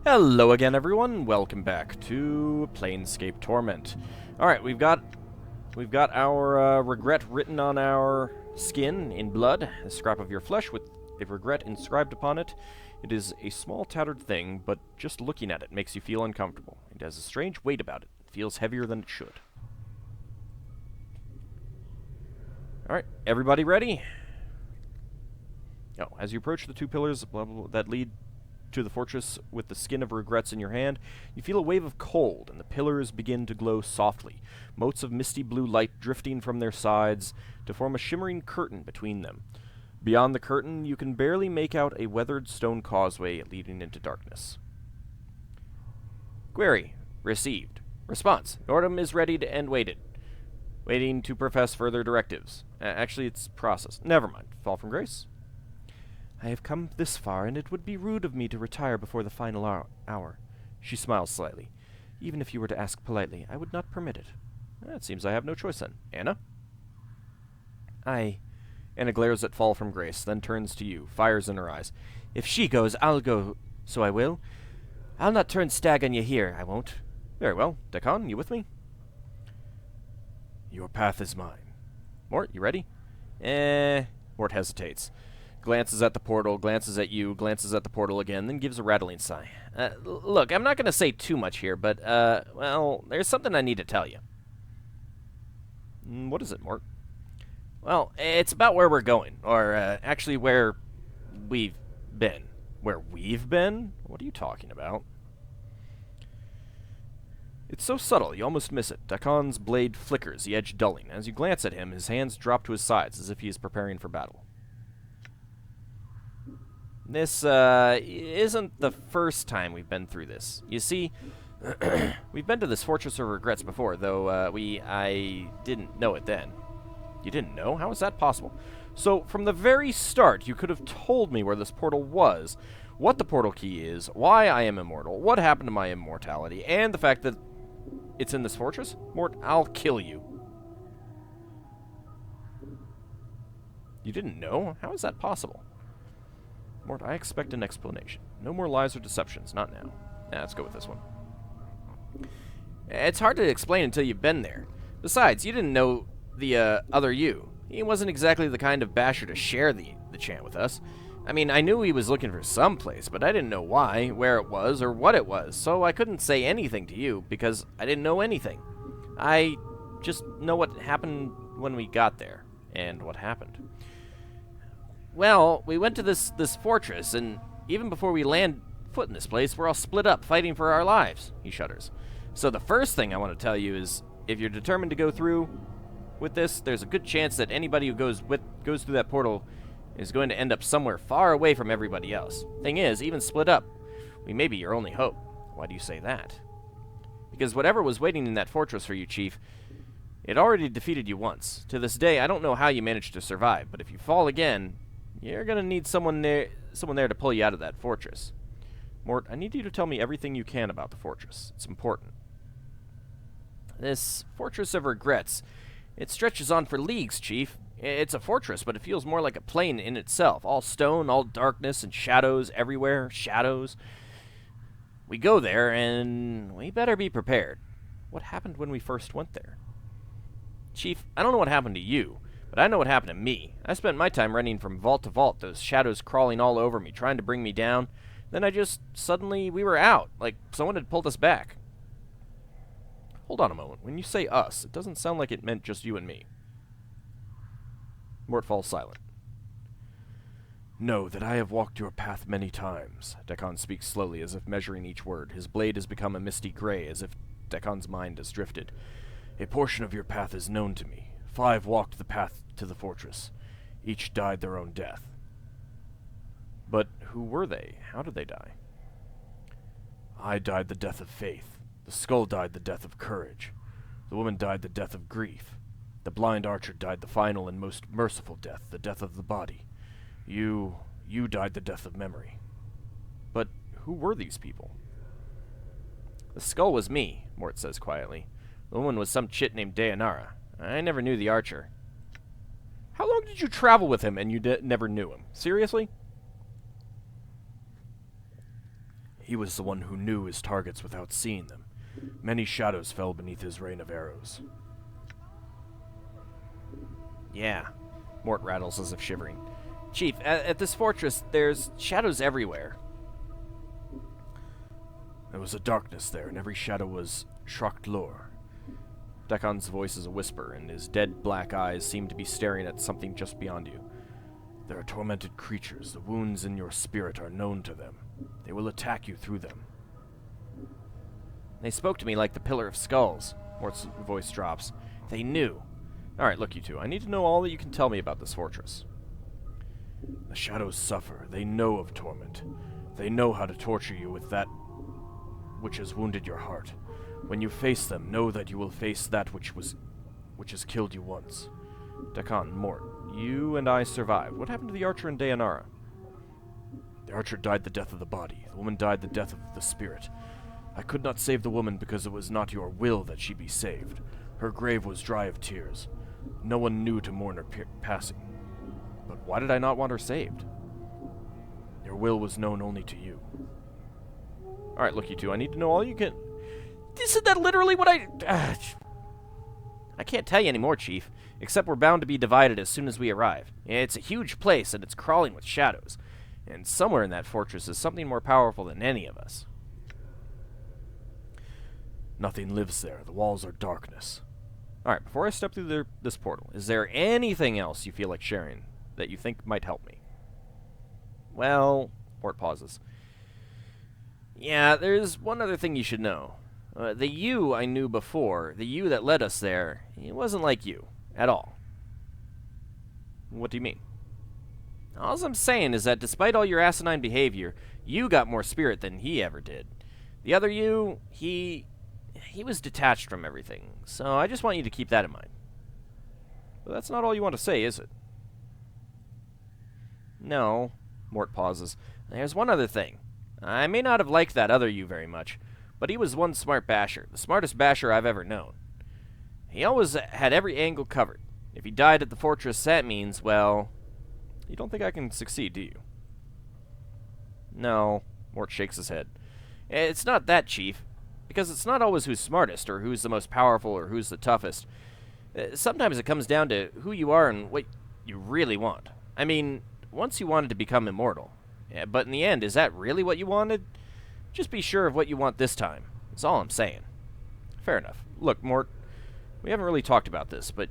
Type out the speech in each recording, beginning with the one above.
Hello again, everyone. Welcome back to Planescape Torment. All right, we've got our regret written on our skin in blood, a scrap of your flesh with a regret inscribed upon it. It is a small tattered thing, but just looking at it makes you feel uncomfortable. It has a strange weight about it. It feels heavier than it should. All right, everybody ready? Oh, as you approach the two pillars that lead to the fortress with the skin of regrets in your hand, you feel a wave of cold, and the pillars begin to glow softly, motes of misty blue light drifting from their sides to form a shimmering curtain between them. Beyond the curtain, you can barely make out a weathered stone causeway leading into darkness. Query. Received. Response. Nordum is ready and waited. Waiting to profess further directives. Actually, it's processed. Never mind. Fall from grace? I have come this far, and it would be rude of me to retire before the final hour. She smiles slightly. Even if you were to ask politely, I would not permit it. It seems I have no choice then. Anna? Anna glares at Fall from Grace, then turns to you, fires in her eyes. If she goes, I'll go, so I will. I'll not turn stag on you here, I won't. Very well. Dekon, you with me? Your path is mine. Mort, you ready? Mort hesitates. Glances at the portal, glances at you, glances at the portal again, then gives a rattling sigh. Look, I'm not going to say too much here, but, well, there's something I need to tell you. What is it, Mort? Well, it's about where we're going, or, actually where we've been. Where we've been? What are you talking about? It's so subtle, you almost miss it. Dakon's blade flickers, the edge dulling. As you glance at him, his hands drop to his sides, as if he is preparing for battle. This, isn't the first time we've been through this. You see, we've been to this Fortress of Regrets before, though, I didn't know it then. You didn't know? How is that possible? So, from the very start, you could have told me where this portal was, what the portal key is, why I am immortal, what happened to my immortality, and the fact that it's in this fortress? Mort, I'll kill you. You didn't know? How is that possible? Mort, I expect an explanation. No more lies or deceptions, not now. Let's go with this one. It's hard to explain until you've been there. Besides, you didn't know the, other you. He wasn't exactly the kind of basher to share the chant with us. I mean, I knew he was looking for some place, but I didn't know why, where it was, or what it was, so I couldn't say anything to you, because I didn't know anything. I just know what happened when we got there, and what happened. Well, we went to this fortress, and even before we land foot in this place, we're all split up, fighting for our lives. He shudders. So the first thing I want to tell you is, if you're determined to go through with this, there's a good chance that anybody who goes through that portal is going to end up somewhere far away from everybody else. Thing is, even split up, we may be your only hope. Why do you say that? Because whatever was waiting in that fortress for you, Chief, it already defeated you once. To this day, I don't know how you managed to survive, but if you fall again, you're going to need someone there to pull you out of that fortress. Mort, I need you to tell me everything you can about the fortress. It's important. This Fortress of Regrets, it stretches on for leagues, Chief. It's a fortress, but it feels more like a plane in itself. All stone, all darkness, and shadows everywhere. Shadows. We go there, and we better be prepared. What happened when we first went there? Chief, I don't know what happened to you, but I know what happened to me. I spent my time running from vault to vault, those shadows crawling all over me, trying to bring me down. Then suddenly, we were out, like someone had pulled us back. Hold on a moment. When you say us, it doesn't sound like it meant just you and me. Mort falls silent. Know that I have walked your path many times. Dekon speaks slowly, as if measuring each word. His blade has become a misty gray, as if Dekon's mind has drifted. A portion of your path is known to me. 5 walked the path to the fortress. Each died their own death. But who were they? How did they die? I died the death of faith. The skull died the death of courage. The woman died the death of grief. The blind archer died the final and most merciful death, the death of the body. You died the death of memory. But who were these people? The skull was me, Mort says quietly. The woman was some chit named Dayanara. I never knew the archer. How long did you travel with him and you never knew him? Seriously? He was the one who knew his targets without seeing them. Many shadows fell beneath his rain of arrows. Yeah. Mort rattles as if shivering. Chief, at this fortress, there's shadows everywhere. There was a darkness there, and every shadow was Shrocht lore. Dakon's voice is a whisper, and his dead black eyes seem to be staring at something just beyond you. There are tormented creatures. The wounds in your spirit are known to them. They will attack you through them. They spoke to me like the Pillar of Skulls. Mort's voice drops. They knew. Alright, look, you two. I need to know all that you can tell me about this fortress. The shadows suffer. They know of torment. They know how to torture you with that which has wounded your heart. When you face them, know that you will face that which has killed you once. Dakon, Mort, you and I survived. What happened to the archer and Dayanara? The archer died the death of the body. The woman died the death of the spirit. I could not save the woman because it was not your will that she be saved. Her grave was dry of tears. No one knew to mourn her passing. But why did I not want her saved? Your will was known only to you. Alright, look, you two. I need to know all you can... Isn't that literally what I can't tell you anymore, Chief. Except we're bound to be divided as soon as we arrive. It's a huge place, and it's crawling with shadows. And somewhere in that fortress is something more powerful than any of us. Nothing lives there. The walls are darkness. Alright, before I step through this portal, is there anything else you feel like sharing that you think might help me? Well, Mort pauses. Yeah, there's one other thing you should know. The you I knew before, the you that led us there, it wasn't like you, at all. What do you mean? All I'm saying is that despite all your asinine behavior, you got more spirit than he ever did. The other you, he was detached from everything, so I just want you to keep that in mind. But that's not all you want to say, is it? No, Mort pauses. There's one other thing. I may not have liked that other you very much, but he was one smart basher, the smartest basher I've ever known. He always had every angle covered. If he died at the fortress, that means, well, you don't think I can succeed, do you? No, Mort shakes his head. It's not that, Chief, because it's not always who's smartest, or who's the most powerful, or who's the toughest. Sometimes it comes down to who you are and what you really want. I mean, once you wanted to become immortal. Yeah, but in the end, is that really what you wanted? Just be sure of what you want this time. That's all I'm saying. Fair enough. Look, Mort, we haven't really talked about this, but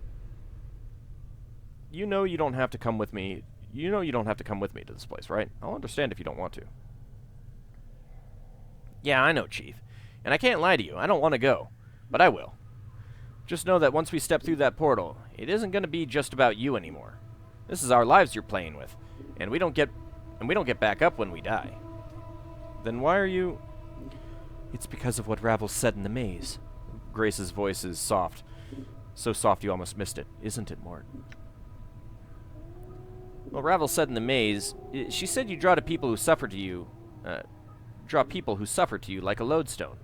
you know you don't have to come with me. You know you don't have to come with me to this place, right? I'll understand if you don't want to. Yeah, I know, Chief. And I can't lie to you. I don't want to go. But I will. Just know that once we step through that portal, it isn't going to be just about you anymore. This is our lives you're playing with. And we don't get back up when we die. Then why are you... It's because of what Ravel said in the maze. Grace's voice is soft. So soft you almost missed it. Isn't it, Mort? Well, Ravel said in the maze, she said you draw people who suffer to you like a lodestone.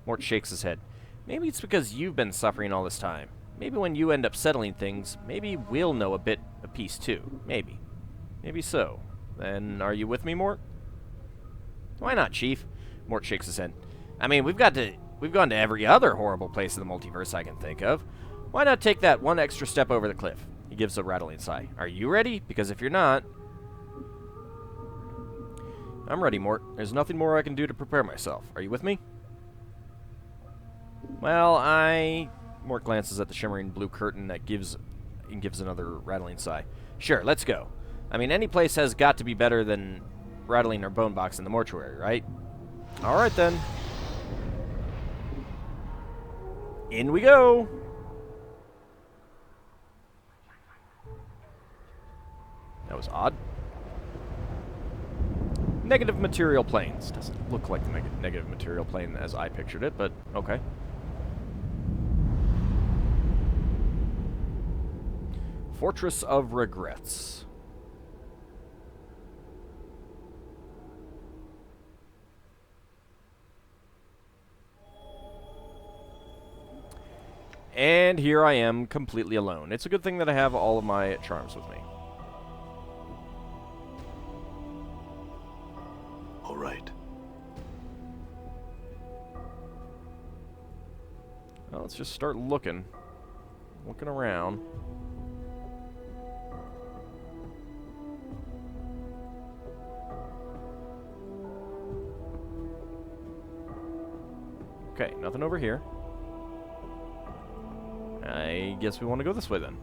Mort shakes his head. Maybe it's because you've been suffering all this time. Maybe when you end up settling things, maybe we'll know a bit of peace too. Maybe. Maybe so. Then are you with me, Mort? Why not, Chief? Mort shakes his head. I mean, we've gone to every other horrible place in the multiverse I can think of. Why not take that one extra step over the cliff? He gives a rattling sigh. Are you ready? Because if you're not... I'm ready, Mort. There's nothing more I can do to prepare myself. Are you with me? Well, Mort glances at the shimmering blue curtain that gives another rattling sigh. Sure, let's go. I mean, any place has got to be better than rattling our bone box in the mortuary, right? All right, then. In we go! That was odd. Negative material planes. Doesn't look like the negative material plane as I pictured it, but okay. Fortress of Regrets. And here I am, completely alone. It's a good thing that I have all of my charms with me. All right. Well, let's just start looking. Looking around. Okay, nothing over here. I guess we want to go this way then.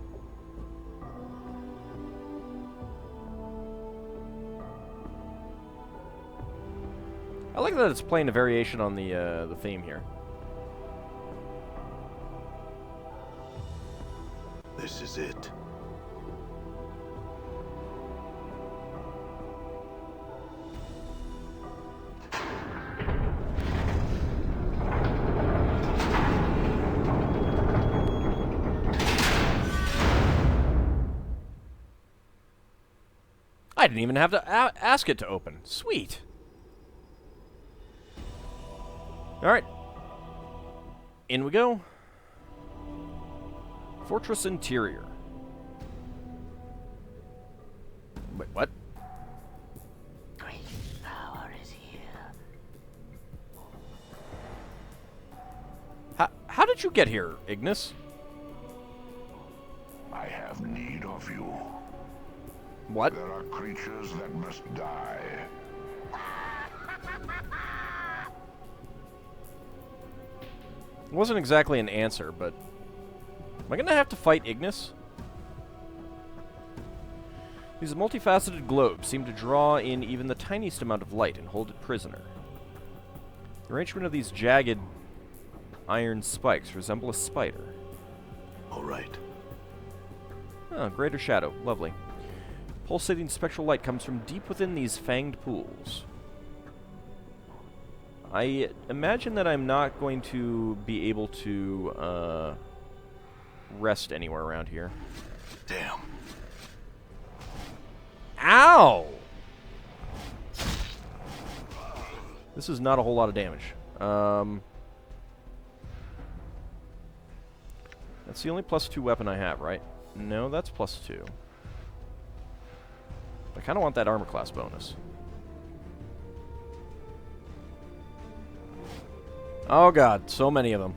I like that it's playing a variation on the theme here. This is it. I didn't even have to ask it to open. Sweet. Alright. In we go. Fortress Interior. Wait, what? Great power is here. How did you get here, Ignis? I have need of you. What? There are creatures that must die. It wasn't exactly an answer, but... Am I gonna have to fight Ignis? These multifaceted globes seem to draw in even the tiniest amount of light and hold it prisoner. The arrangement of these jagged iron spikes resemble a spider. All right. Oh, greater shadow. Lovely. Pulsating spectral light comes from deep within these fanged pools. I imagine that I'm not going to be able to rest anywhere around here. Damn. Ow! This is not a whole lot of damage. That's the only +2 weapon I have, right? No, that's +2. I kind of want that armor class bonus. Oh god, so many of them.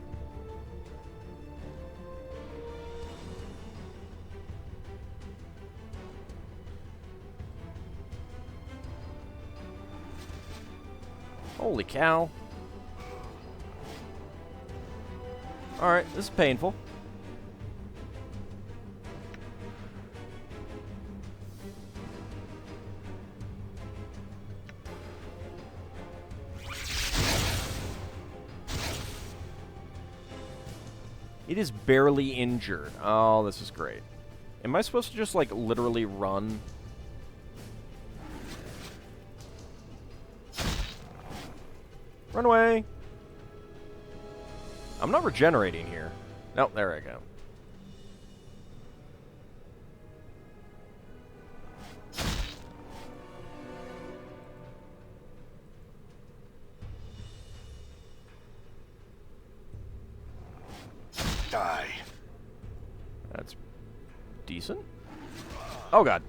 Holy cow. Alright, this is painful. It is barely injured. Oh, this is great. Am I supposed to just, like, literally run? Run away! I'm not regenerating here. Nope, there I go. Die. That's decent. Oh god.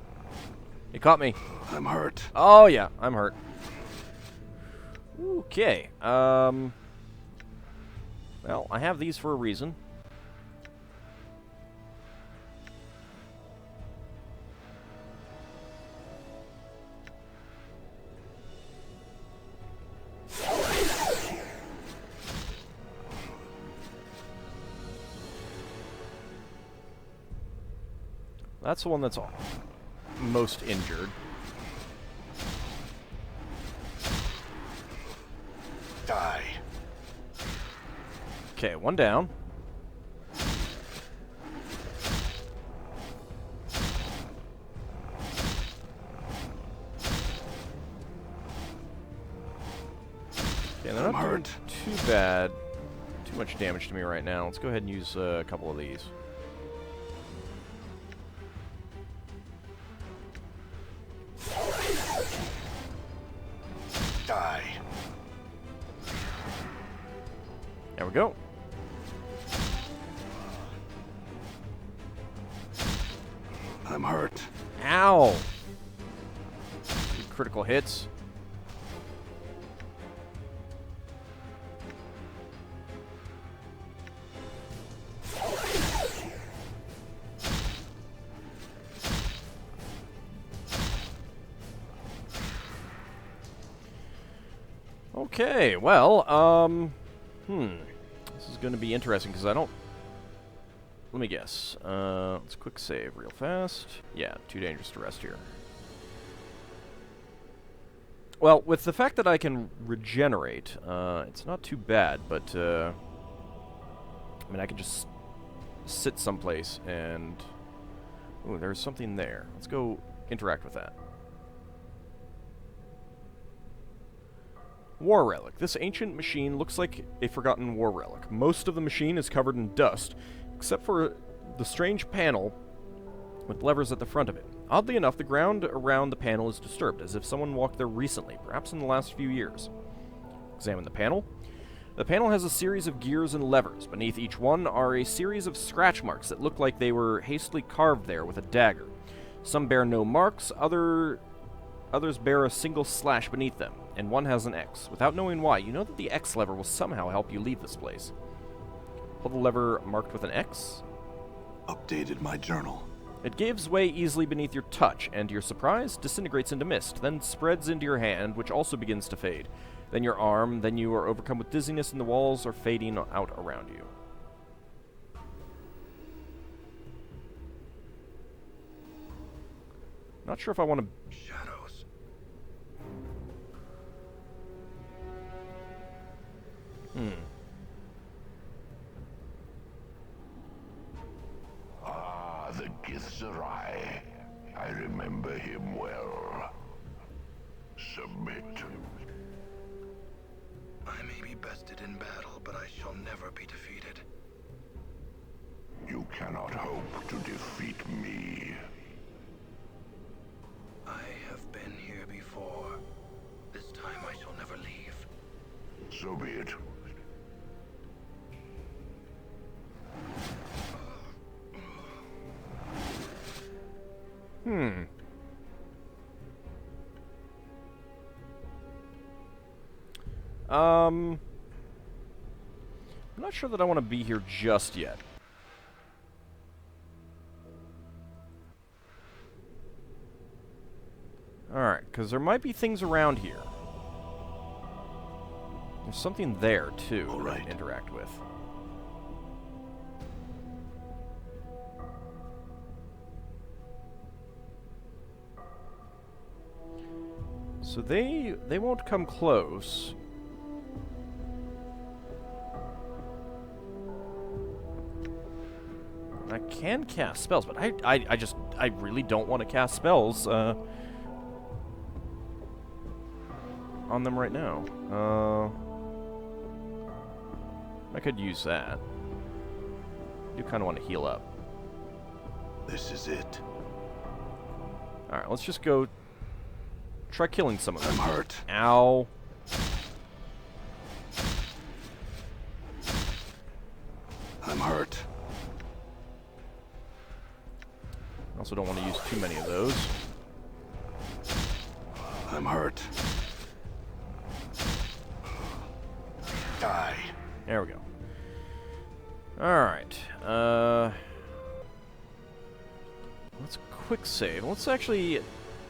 He caught me. I'm hurt. Oh yeah, I'm hurt. Okay. Well, I have these for a reason. That's the one that's most injured. Die. Okay, one down. Okay, they're not doing too bad. Too much damage to me right now. Let's go ahead and use a couple of these. Die. There we go. I'm hurt. Ow! Critical hits. Okay, well, this is going to be interesting because I don't... Let me guess. Let's quick save real fast. Yeah, too dangerous to rest here. Well, with the fact that I can regenerate, it's not too bad, but, I mean, I can just sit someplace and... Ooh, there's something there. Let's go interact with that. War Relic. This ancient machine looks like a forgotten war relic. Most of the machine is covered in dust, except for the strange panel with levers at the front of it. Oddly enough, the ground around the panel is disturbed, as if someone walked there recently, perhaps in the last few years. Examine the panel. The panel has a series of gears and levers. Beneath each one are a series of scratch marks that look like they were hastily carved there with a dagger. Some bear no marks, others bear a single slash beneath them, and one has an X. Without knowing why, you know that the X lever will somehow help you leave this place. Pull the lever marked with an X. Updated my journal. It gives way easily beneath your touch, and to your surprise, disintegrates into mist, then spreads into your hand, which also begins to fade. Then your arm, then you are overcome with dizziness, and the walls are fading out around you. Not sure if I want to... Shadows. Ah, the Githzerai. I remember him well. Submit. I may be bested in battle, but I shall never be defeated. You cannot hope to defeat me. I have been here before. This time I shall never leave. So be it. I'm not sure that I want to be here just yet. Alright, because there might be things around here. There's something there, too, that I can interact with. So they won't come close. I can cast spells, but I really don't want to cast spells on them right now. I could use that. I do kind of want to heal up. This is it. Alright, let's just go try killing some of them. I'm hurt. Ow. I'm hurt. I also don't want to use too many of those. I'm hurt. Die. There we go. Alright. Let's quick save. Let's actually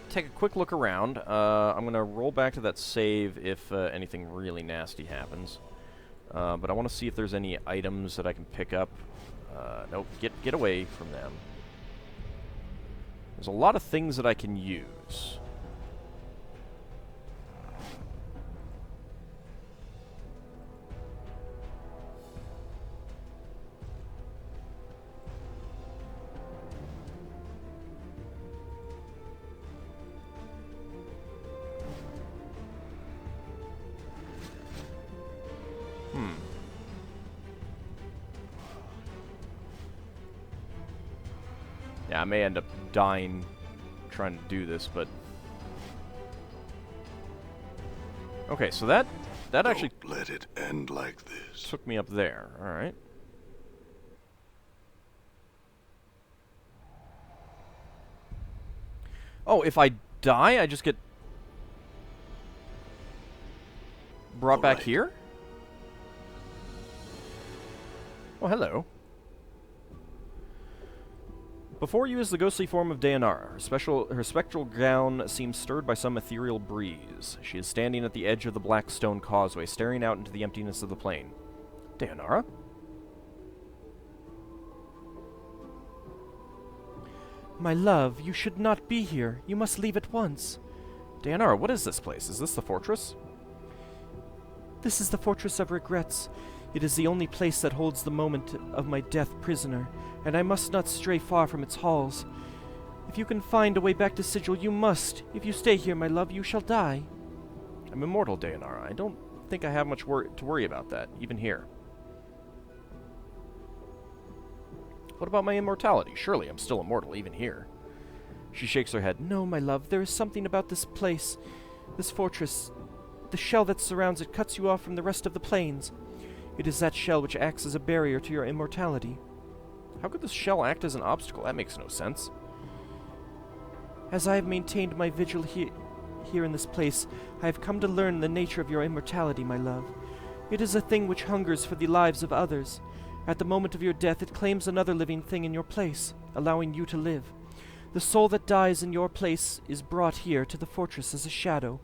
take a quick look around. I'm going to roll back to that save if anything really nasty happens. But I want to see if there's any items that I can pick up. Nope, get away from them. There's a lot of things that I can use. Yeah, I may end up dying trying to do this, but... Okay, so that actually Don't let it end like this. took me up there. Alright. Oh, if I die, I just get brought back Alright. here? Oh, hello. Before you is the ghostly form of Dayanara. Her spectral gown seems stirred by some ethereal breeze. She is standing at the edge of the black stone causeway, staring out into the emptiness of the plain. Dayanara? My love, you should not be here. You must leave at once. Dayanara, what is this place? Is this the fortress? This is the Fortress of Regrets. It is the only place that holds the moment of my death prisoner, and I must not stray far from its halls. If you can find a way back to Sigil, you must. If you stay here, my love, you shall die. I'm immortal, Dayanara. I don't think I have much to worry about that, even here. What about my immortality? Surely I'm still immortal, even here. She shakes her head. No, my love, there is something about this place, this fortress. The shell that surrounds it cuts you off from the rest of the planes. It is that shell which acts as a barrier to your immortality. How could this shell act as an obstacle? That makes no sense. As I have maintained my vigil here in this place, I have come to learn the nature of your immortality, my love. It is a thing which hungers for the lives of others. At the moment of your death, it claims another living thing in your place, allowing you to live. The soul that dies in your place is brought here to the fortress as a shadow.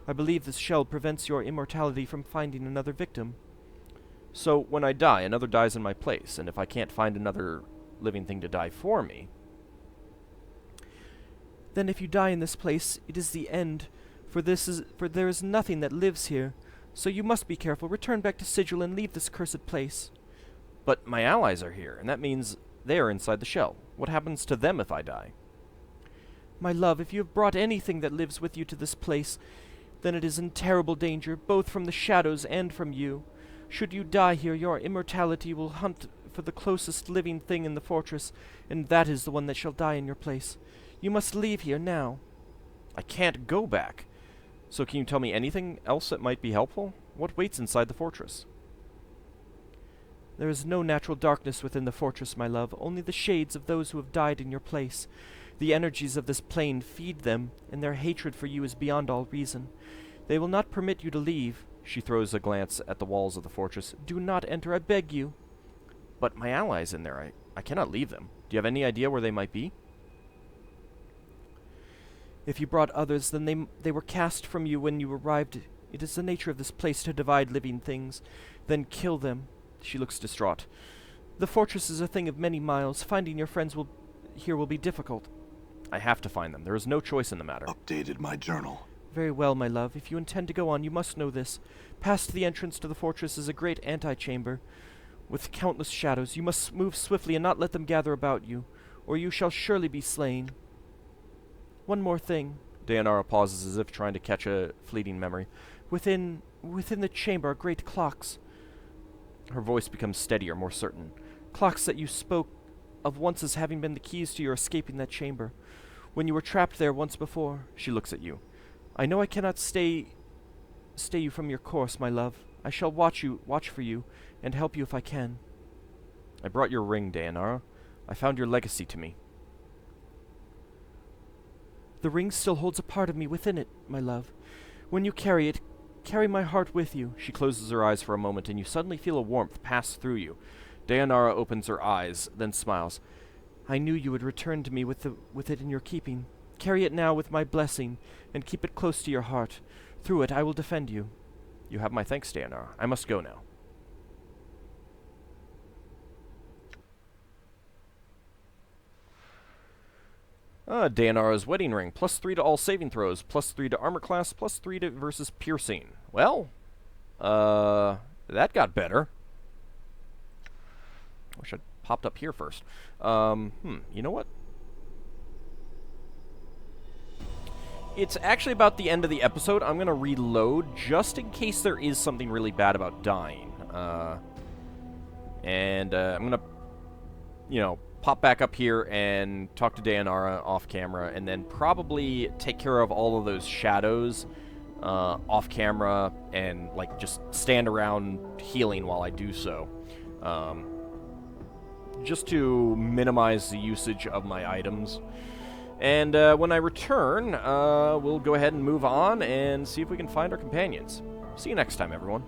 I believe this shell prevents your immortality from finding another victim. So, when I die, another dies in my place, and if I can't find another living thing to die for me... Then if you die in this place, it is the end, for there is nothing that lives here. So you must be careful. Return back to Sigil and leave this cursed place. But my allies are here, and that means they are inside the shell. What happens to them if I die? My love, if you have brought anything that lives with you to this place, then it is in terrible danger, both from the shadows and from you. Should you die here, your immortality will hunt for the closest living thing in the fortress, and that is the one that shall die in your place. You must leave here now. I can't go back. So can you tell me anything else that might be helpful? What waits inside the fortress? There is no natural darkness within the fortress, my love, only the shades of those who have died in your place. The energies of this plane feed them, and their hatred for you is beyond all reason. They will not permit you to leave. She throws a glance at the walls of the fortress. Do not enter, I beg you. But my allies in there, I cannot leave them. Do you have any idea where they might be? If you brought others, then they were cast from you when you arrived. It is the nature of this place to divide living things, then kill them. She looks distraught. The fortress is a thing of many miles. Finding your friends here will be difficult. I have to find them. There is no choice in the matter. Updated my journal. Very well, my love. If you intend to go on, you must know this. Past the entrance to the fortress is a great antechamber with countless shadows. You must move swiftly and not let them gather about you, or you shall surely be slain. One more thing. Dayanara pauses as if trying to catch a fleeting memory. Within the chamber are great clocks. Her voice becomes steadier, more certain. Clocks that you spoke of once as having been the keys to your escaping that chamber. When you were trapped there once before. She looks at you. I know I cannot stay you from your course, my love. I shall watch for you, and help you if I can. I brought your ring, Dayanara. I found your legacy to me. The ring still holds a part of me within it, my love. When you carry it, carry my heart with you. She closes her eyes for a moment, and you suddenly feel a warmth pass through you. Dayanara opens her eyes, then smiles. I knew you would return to me with it in your keeping. Carry it now with my blessing, and keep it close to your heart. Through it I will defend you. You have my thanks, Dayanara. I must go now. Dayanara's wedding ring. +3 to all saving throws. +3 to armor class. +3 to versus piercing. Well, that got better. Wish I'd popped up here first. You know what? It's actually about the end of the episode. I'm going to reload just in case there is something really bad about dying. I'm going to, pop back up here and talk to Dayanara off camera, and then probably take care of all of those shadows off camera, and, just stand around healing while I do so. Just to minimize the usage of my items. And when I return, we'll go ahead and move on and see if we can find our companions. See you next time, everyone.